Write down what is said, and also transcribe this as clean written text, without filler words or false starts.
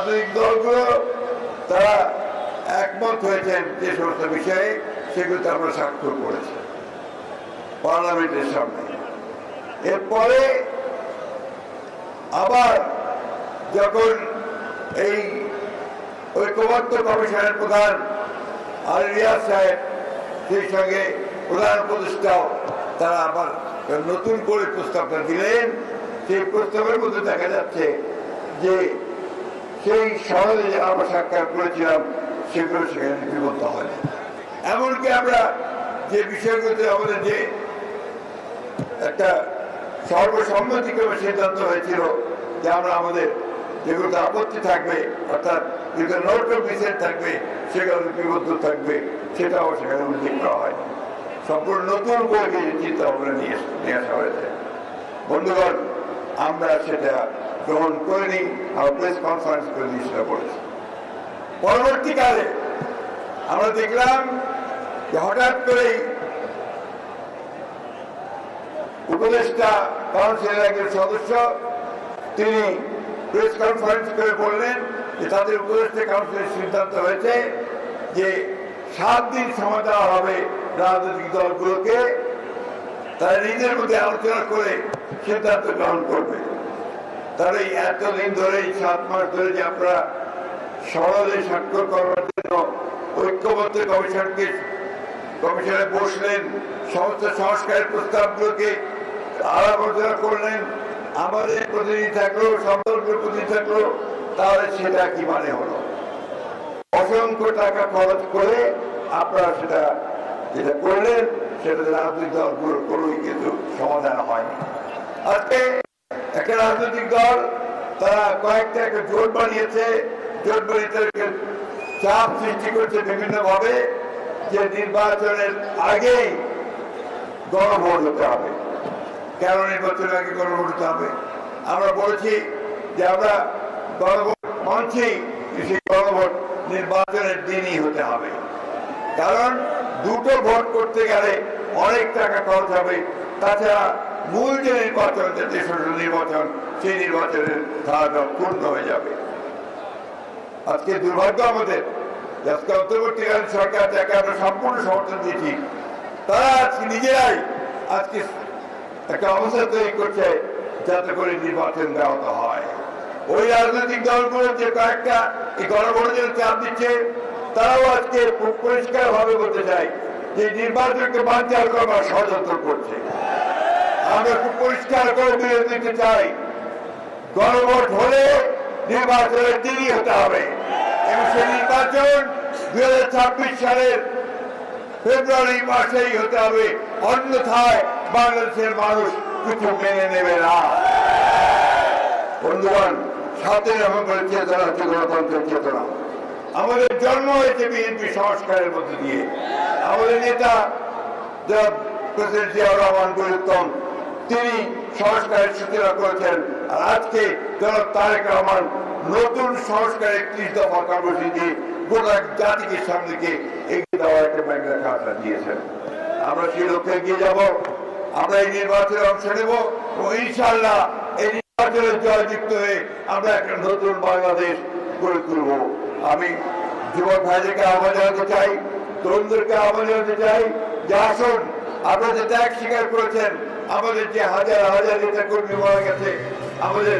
রাজনৈতিক দলগুলো তারা একমত হয়েছেন যে সমস্ত বিষয়ে, সেগুলোতে আমরা স্বাক্ষর করেছি পার্লামেন্টের সামনে। এরপরে আবার যখন এই ঐক্যবদ্ধ কমিশনের প্রধান আর রিয়াজ সাহেব, সেই সঙ্গে প্রধান উপদেষ্টাও তারা আবার নতুন করে প্রস্তাবটা দিলেন, সেই প্রস্তাবের মধ্যে দেখা যাচ্ছে যে সেই সনদে যে আমরা সাক্ষাৎ করেছিলাম সেগুলো সেখানে লিপিবদ্ধ হয়। এমনকি আমরা যে বিষয়গুলোতে আমাদের যে একটা সর্বসম্মতিক্রমে সিদ্ধান্ত হয়েছিল যে আমরা আমাদের যেগুলোতে আপত্তি থাকবে, অর্থাৎ যেগুলো নোট অফ ডিসেন্ট থাকবে, সেগুলো লিপিবদ্ধ থাকবে, সেটাও সেখানে উল্লেখ করা হয়। সম্পূর্ণ নতুন করে কিছু চিন্তা ভাবনা নিয়ে আসা হয়েছে। বন্ধুগণ, আমরা সেটা গ্রহণ করিনি, আমরা প্রেস কনফারেন্স করে নিয়ে সেটা করেছি। পরবর্তীকালে আমরা দেখলাম যে হঠাৎ করেই উপদেষ্টা কাউন্সিলের একজন সদস্য তিনি প্রেস কনফারেন্স করে বললেন যে তাদের উপদেষ্টা কাউন্সিলের সিদ্ধান্ত হয়েছে যে 7 দিন সময় দেওয়া হবে রাজনৈতিক দলগুলোকে, তারা নিজের মধ্যে আলোচনা করে সিদ্ধান্ত গ্রহণ করবে। তার এই এতদিন ধরে 7 মাস ধরে যে আপনারা সনদে স্বাক্ষর করার জন্য ঐক্যবদ্ধ কমিশনে বসলেন, সমস্ত সংস্কারের প্রস্তাবগুলোকে আলাপ আলোচনা করলেন, আমাদের প্রতিনিধি থাকলো, সদলগুলোর প্রতিনিধি থাকলো, তাহলে সেটা কি মানে হলো? অসংখ্য টাকা খরচ করে আপনারা সেটা যেটা করলেন, সেটা রাজনৈতিক দলগুলোর কোনোই কিন্তু সমাধান হয়নি। আজকে একটা রাজনৈতিক দল তারা কয়েকটা একটা জোট বানিয়েছে, জোট বানিয়ে তাদেরকে চাপ সৃষ্টি করছে বিভিন্ন ভাবে যে নির্বাচনের আগেই গণভোট হতে হবে। কেন নির্বাচনের আগে গণভোট হতে হবে? আমরা বলেছি যে আমরা গণভোট মানছি, সেই গণভোট নির্বাচনের দিনই হতে হবে। কারণ দুটো ভোট করতে গেলে অনেক টাকা খরচ হবে, তাছাড়া মূল যে নির্বাচন, যে নির্বাচন, সেই নির্বাচনের ধারাটা পূর্ণ হয়ে যাবে। আজকে দুর্ভাগ্য আমাদের, আজকে অন্তর্বর্তীকালীন সরকার, যাকে আমরা সম্পূর্ণ সমর্থন দিয়েছি, তারা আজকে নিজেরাই আজকে একটা অবস্থা তৈরি করছে যাতে করে নির্বাচন ব্যাহত হয়। ওই রাজনৈতিক দলগুলো যে কয়েকটা এই গণভোটের জন্য চাপ দিচ্ছে, তারাও আজকে পরিষ্কার ভাবে বলতে চাই যে নির্বাচনকে বানচাল করবার ষড়যন্ত্র করছে। আমরা খুব পরিষ্কার করে বিরোধ দিতে চাই, গণভোট হলে নির্বাচনের দিনই হতে হবে এবং সেই নির্বাচন 2026 সালের ফেব্রুয়ারি মাসেই হতে হবে, অন্যথায় বাংলাদেশের মানুষ কিছু মেনে নেবে না। বন্ধুগণ, 7 নভেম্বরের চেতনা হচ্ছে গণতন্ত্রের চেতনা। আমাদের জন্ম হয়েছে বিএনপি সংস্কারের মধ্যে দিয়ে। আমাদের নেতা প্রেসিডেন্ট জিয়াউর রহমান গরিউত্তম, তিনি সংস্কারের সূচনা করেছেন। আর আজকে জনাব তারেক রহমান নতুন সংস্কার 31 দফা কর্মসূচি গোটা জাতিকে সামনে এগিয়ে দেওয়ার একটা ব্যাখ্যা দিয়েছেন। আমরা সেই লক্ষ্যে এগিয়ে যাব। আমরা এই নির্বাচনে অংশ নেব এবং ইনশাআল্লাহ এই নির্বাচনের জয়যুক্ত হয়ে আমরা একটা নতুন বাংলাদেশ গড়ে তুলব। আমি যুবক ভাইদেরকে আহ্বান জানাতে চাই, তরুণদেরকে আহ্বান জানাতে চাই যে আসুন, আপনারা যে ত্যাগ স্বীকার করেছেন, আমাদের যে হাজার হাজার নেতা কর্মী মারা গেছে, আমাদের